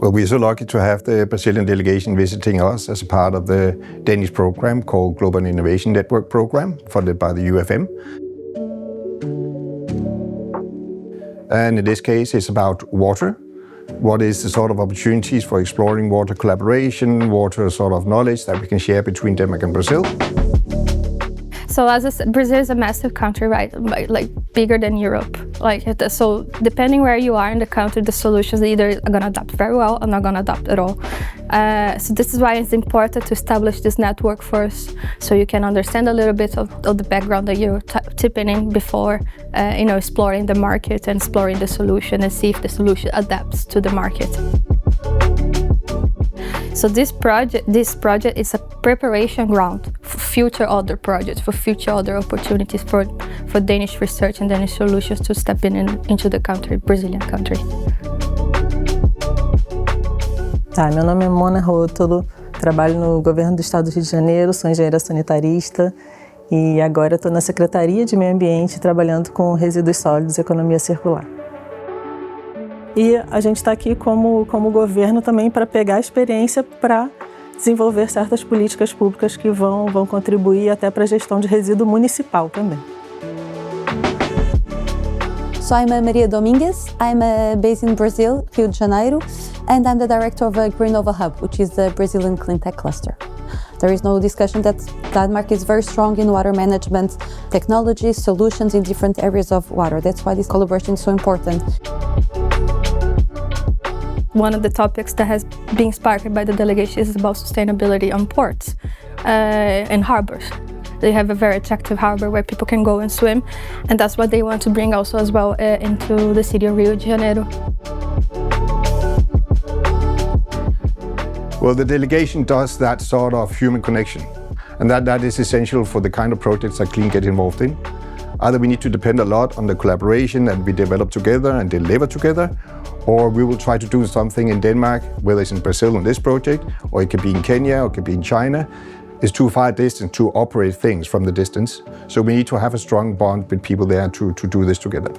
Well, we're so lucky to have the Brazilian delegation visiting us as a part of the Danish program called Global Innovation Network Program, funded by the UFM. And in this case, it's about water. What is the sort of opportunities for exploring water collaboration, water sort of knowledge that we can share between Denmark and Brazil? So as I said, Brazil is a massive country, right? Like bigger than Europe. So depending where you are in the country, the solutions either are going to adapt very well or not going to adapt at all. So this is why it's important to establish this network first, so you can understand a little bit of the background that you're tipping in before, exploring the market and exploring the solution and see if the solution adapts to the market. So this project is a preparation ground for future other projects, for future other opportunities for Danish research and Danish solutions to step into the country, Brazilian country. Meu nome é Mona Rótolo, trabalho no governo do estado do Rio de Janeiro, sou engenheira sanitarista e agora estou na Secretaria de Meio Ambiente trabalhando com resíduos sólidos e economia circular. E a gente está aqui como governo também para pegar a experiência para desenvolver certas políticas públicas que vão contribuir até para a gestão de resíduo municipal também. So I'm Maria Domingues, I'm based in Brazil, Rio de Janeiro, and I'm the director of a Greenova Hub, which is the Brazilian Clean Tech Cluster. There is no discussion that Denmark is very strong in water management technologies, solutions in different areas of water. That's why this collaboration is so important. One of the topics that has been sparked by the delegation is about sustainability on ports and harbors. They have a very attractive harbor where people can go and swim, and that's what they want to bring also as well into the city of Rio de Janeiro. Well, the delegation does that sort of human connection, and that is essential for the kind of projects that Clean get involved in. Either we need to depend a lot on the collaboration that we develop together and deliver together, or we will try to do something in Denmark, whether it's in Brazil on this project, or it could be in Kenya, or it could be in China. It's too far distance to operate things from the distance. So we need to have a strong bond with people there to do this together.